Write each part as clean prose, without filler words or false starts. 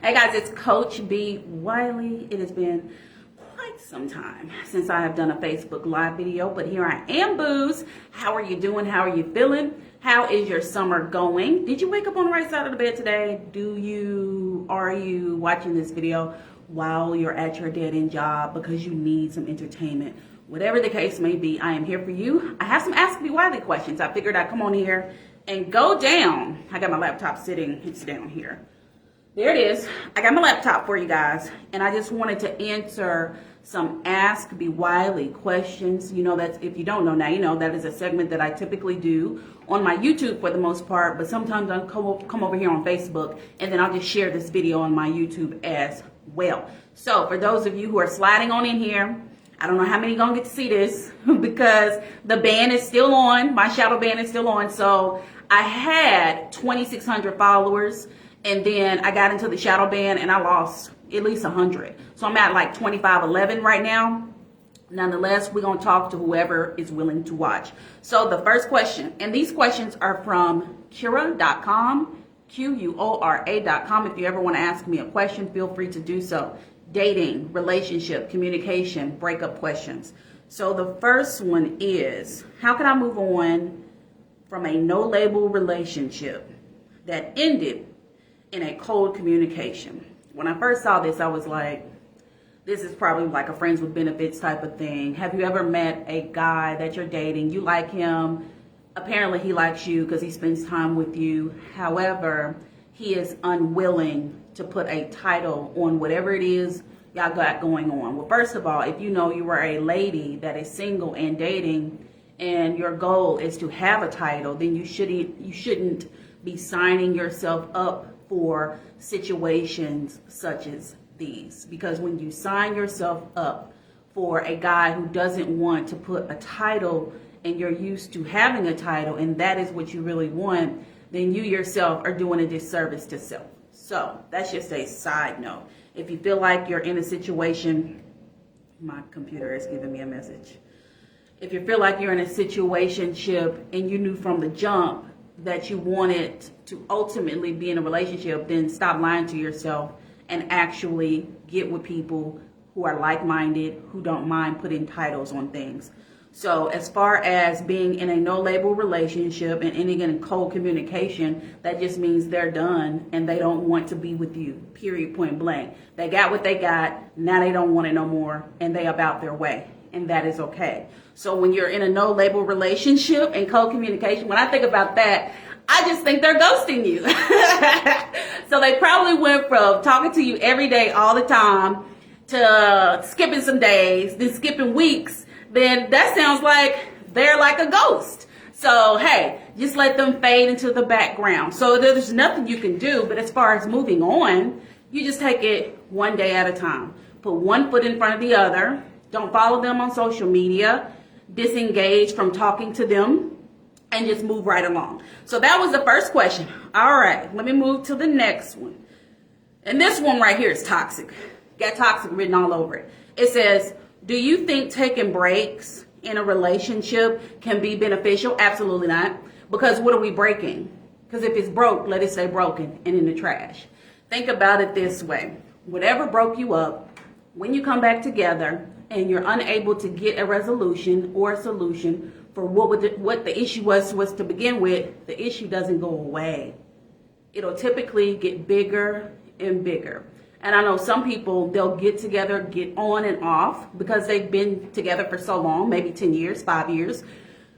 Hey guys, it's Coach B Wiley. It has been quite some time since I have done a Facebook Live video, but here I am, boos. How are you doing? How are you feeling? How is your summer going? Did you wake up on the right side of the bed today? Are you watching this video while you're at your dead-end job because you need some entertainment? Whatever the case may be, I am here for you. I have some Ask B Wiley questions. I figured I'd come on here and go down. I got my laptop sitting, it's down here. There it is. I got my laptop for you guys, and I just wanted to answer some Ask B Wiley questions. You know, that's, if you don't know now, you know that is a segment that I typically do on my YouTube for the most part, but sometimes I'll come over here on Facebook, and then I'll just share this video on my YouTube as well. So for those of you who are sliding on in here, I don't know how many gonna get to see this because the ban is still on. My shadow ban is still on. So I had 2,600 followers. And then I got into the shadow ban and I lost at least 100. So I'm at like 2511 right now. Nonetheless, we're going to talk to whoever is willing to watch. So the first question, and these questions are from Quora.com, Quora.com. If you ever want to ask me a question, feel free to do so. Dating, relationship, communication, breakup questions. So the first one is, how can I move on from a no-label relationship that ended in a cold communication? When I first saw this, I was like, this is probably like a friends with benefits type of thing. Have you ever met a guy that you're dating? You like him. Apparently he likes you because he spends time with you. However, he is unwilling to put a title on whatever it is y'all got going on. Well, first of all, if you know you are a lady that is single and dating and your goal is to have a title, then you shouldn't be signing yourself up for situations such as these, because when you sign yourself up for a guy who doesn't want to put a title and you're used to having a title and that is what you really want, then you yourself are doing a disservice to self. So that's just a side note. If you feel like you're in a situation, my computer is giving me a message. If you feel like you're in a situationship and you knew from the jump that you wanted to ultimately be in a relationship, then stop lying to yourself and actually get with people who are like-minded, who don't mind putting titles on things. So as far as being in a no-label relationship and ending in cold communication, that just means they're done and they don't want to be with you, period, point blank. They got what they got, now they don't want it no more, and they about their way. And that is okay. So when you're in a no-label relationship and cold communication, when I think about that, I just think they're ghosting you. So they probably went from talking to you every day, all the time, to skipping some days, then skipping weeks. Then that sounds like they're like a ghost. So, hey, just let them fade into the background. So there's nothing you can do. But as far as moving on, you just take it one day at a time. Put one foot in front of the other. Don't follow them on social media. Disengage from talking to them and just move right along. So that was the first question. All right, let me move to the next one. And this one right here is toxic. Got toxic written all over it. It says, do you think taking breaks in a relationship can be beneficial? Absolutely not. Because what are we breaking? Because if it's broke, let it stay broken and in the trash. Think about it this way. Whatever broke you up, when you come back together, and you're unable to get a resolution or a solution for what the issue was to begin with, the issue doesn't go away. It'll typically get bigger and bigger. And I know some people, they'll get together, get on and off because they've been together for so long, maybe 10 years, 5 years,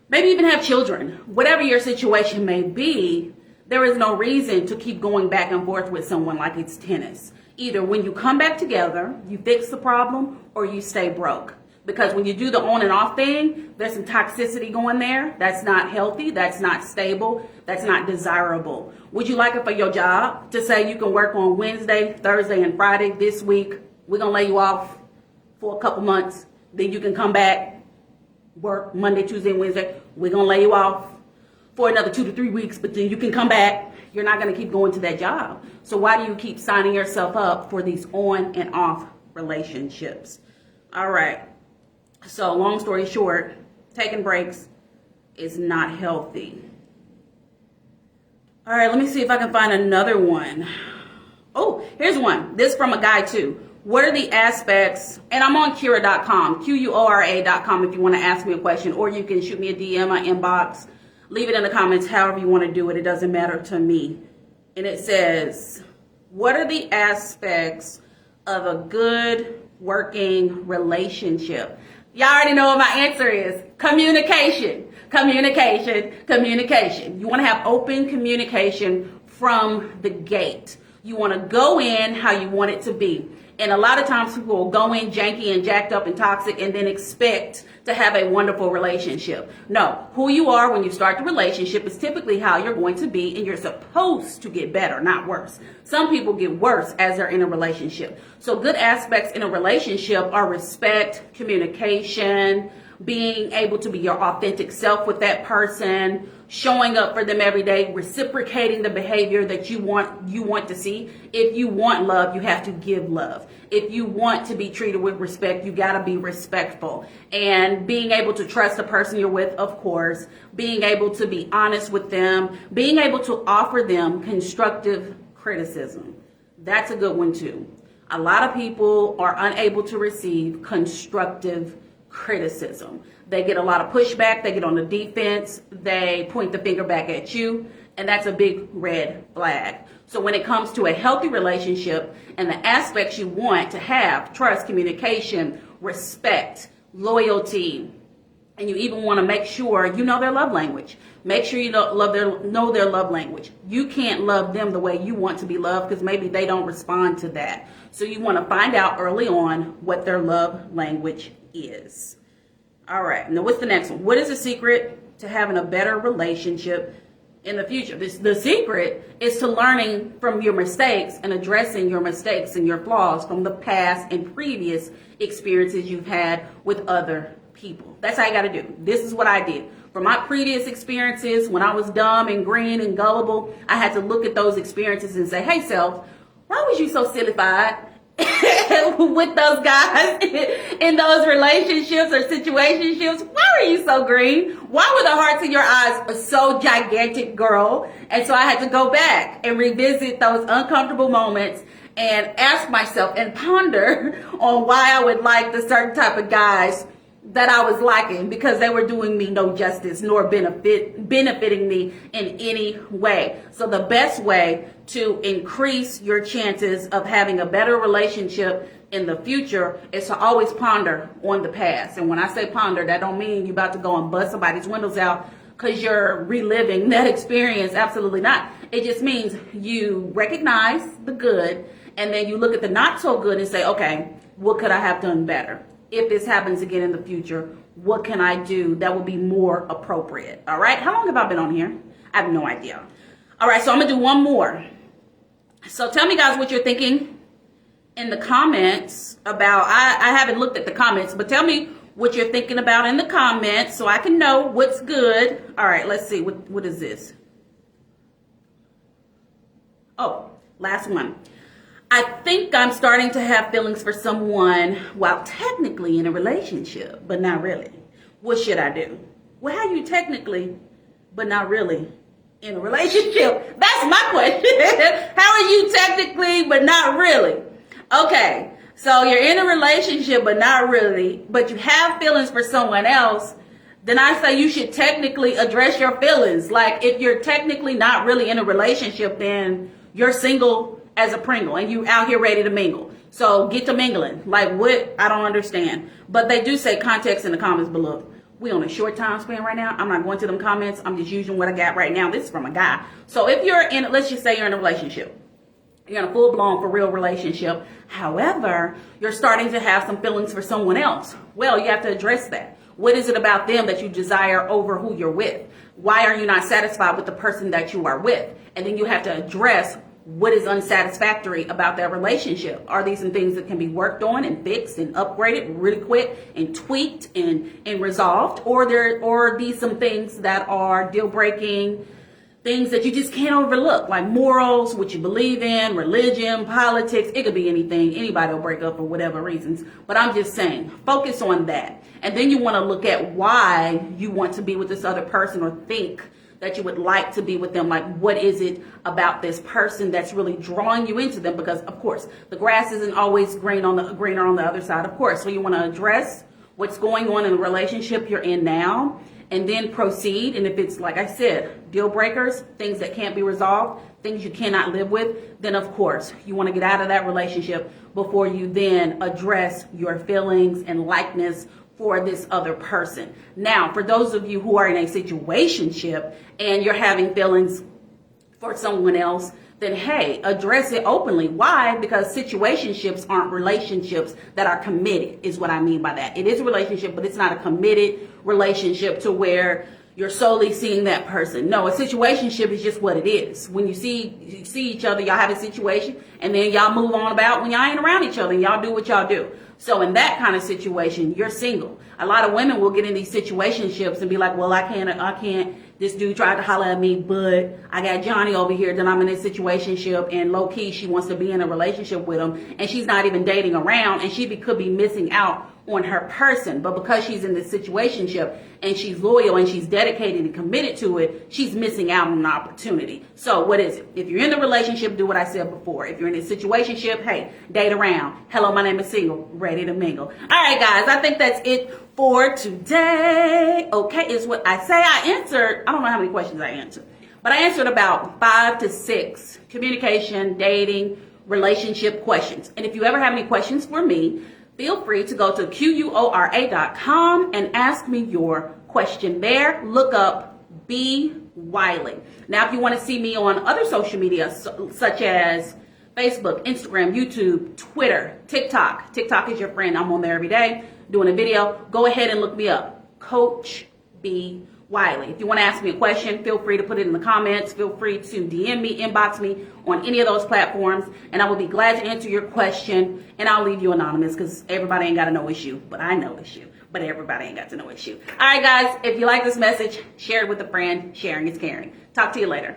maybe even have children. Whatever your situation may be, there is no reason to keep going back and forth with someone like it's tennis. Either when you come back together, you fix the problem, or you stay broke. Because when you do the on and off thing, there's some toxicity going there. That's not healthy. That's not stable. That's not desirable. Would you like it for your job to say you can work on Wednesday, Thursday, and Friday this week? We're going to lay you off for a couple months. Then you can come back, work Monday, Tuesday, and Wednesday. We're going to lay you off for another 2 to 3 weeks, but then you can come back. You're not going to keep going to that job. So why do you keep signing yourself up for these on and off relationships? All right. So long story short, taking breaks is not healthy. All right, let me see if I can find another one. Oh, Here's one. This from a guy too. What are the aspects, and I'm on Quora.com, Quora.com if you want to ask me a question, or you can shoot me a DM, my inbox, leave it in the comments, however you want to do it. It doesn't matter to me. And it says, what are the aspects of a good working relationship? Y'all already know what my answer is. Communication. Communication. Communication. You want to have open communication from the gate. You want to go in how you want it to be. And a lot of times people will go in janky and jacked up and toxic and then expect to have a wonderful relationship. No, who you are when you start the relationship is typically how you're going to be, and you're supposed to get better, not worse. Some people get worse as they're in a relationship. So good aspects in a relationship are respect, communication, being able to be your authentic self with that person, showing up for them every day, reciprocating the behavior that you want to see. If you want love, you have to give love. If you want to be treated with respect, you got to be respectful. And being able to trust the person you're with, of course, being able to be honest with them, being able to offer them constructive criticism. That's a good one too. A lot of people are unable to receive constructive criticism. They get a lot of pushback, they get on the defense, they point the finger back at you, and that's a big red flag. So when it comes to a healthy relationship and the aspects you want to have, trust, communication, respect, loyalty, and you even want to make sure you know their love language. Make sure you know their love language. You can't love them the way you want to be loved because maybe they don't respond to that. So you want to find out early on what their love language is. All right, now what's the next one? What is the secret to having a better relationship in the future? The secret is to learning from your mistakes and addressing your mistakes and your flaws from the past and previous experiences you've had with other people. That's how you got to do. This is what I did. From my previous experiences, when I was dumb and green and gullible, I had to look at those experiences and say, hey, self, why was you so silly-fied with those guys in those relationships or situationships? Why were you so green? Why were the hearts in your eyes so gigantic, girl? And so I had to go back and revisit those uncomfortable moments and ask myself and ponder on why I would like the certain type of guys that I was liking, because they were doing me no justice nor benefiting me in any way. So the best way to increase your chances of having a better relationship in the future is to always ponder on the past. And when I say ponder, that don't mean you're about to go and bust somebody's windows out because you're reliving that experience. Absolutely not. It just means you recognize the good and then you look at the not so good and say, okay, what could I have done better? If this happens again in the future, what can I do that will be more appropriate? All right. How long have I been on here? I have no idea. All right. So I'm going to do one more. So tell me, guys, what you're thinking in the comments about, I haven't looked at the comments, but tell me what you're thinking about in the comments so I can know what's good. All right. Let's see. What is this? Oh, last one. I think I'm starting to have feelings for someone while technically in a relationship, but not really. What should I do? Well, how are you technically, but not really in a relationship? That's my question. How are you technically, but not really? Okay, so you're in a relationship, but not really, but you have feelings for someone else. Then I say you should technically address your feelings. Like if you're technically not really in a relationship, then you're single as a Pringle and you out here ready to mingle. So get to mingling. Like what? I don't understand. But they do say context in the comments below. We on a short time span right now. I'm not going to them comments. I'm just using what I got right now. This is from a guy. So if you're in, let's just say you're in a relationship. You're in a full-blown, for real relationship. However, you're starting to have some feelings for someone else. Well, you have to address that. What is it about them that you desire over who you're with? Why are you not satisfied with the person that you are with? And then you have to address what is unsatisfactory about that relationship. Are these some things that can be worked on and fixed and upgraded really quick and tweaked and resolved? Or are these some things that are deal breaking, things that you just can't overlook, like morals, what you believe in, religion, politics? It could be anything. Anybody will break up for whatever reasons. But I'm just saying, focus on that. And then you want to look at why you want to be with this other person or think that you would like to be with them. Like, what is it about this person that's really drawing you into them? Because of course, the grass isn't always greener on the other side, of course. So you want to address what's going on in the relationship you're in now, and then proceed. And if it's, like I said, deal breakers, things that can't be resolved, things you cannot live with, then of course you want to get out of that relationship before you then address your feelings and likeness for this other person. Now, for those of you who are in a situationship and you're having feelings for someone else, then hey, address it openly. Why? Because situationships aren't relationships that are committed, is what I mean by that. It is a relationship, but it's not a committed relationship to where you're solely seeing that person. No, a situationship is just what it is. When you see each other, y'all have a situation, and then y'all move on about when y'all ain't around each other and y'all do what y'all do. So in that kind of situation, you're single. A lot of women will get in these situationships and be like, well, I can't. This dude tried to holler at me, but I got Johnny over here. Then I'm in this situationship, and low key, she wants to be in a relationship with him, and she's not even dating around, and she could be missing out on her person. But because she's in this situationship and she's loyal and she's dedicated and committed to it, she's missing out on an opportunity. So what is it? If you're in the relationship, do what I said before. If you're in a situationship, hey, date around. Hello, my name is Single, ready to mingle. All right, guys, I think that's it for today. Okay, is what I say. I don't know how many questions I answered, but I answered about 5 to 6 communication, dating, relationship questions. And if you ever have any questions for me, feel free to go to quora.com and ask me your question there. Look up B Wiley. Now, if you want to see me on other social media, such as Facebook, Instagram, YouTube, Twitter, TikTok. TikTok is your friend. I'm on there every day doing a video. Go ahead and look me up, Coach B Wiley. If you want to ask me a question, feel free to put it in the comments. Feel free to DM me, inbox me on any of those platforms, and I will be glad to answer your question, and I'll leave you anonymous because everybody ain't got to know it's you, but I know it's you, but everybody ain't got to know it's you. All right, guys, if you like this message, share it with a friend. Sharing is caring. Talk to you later.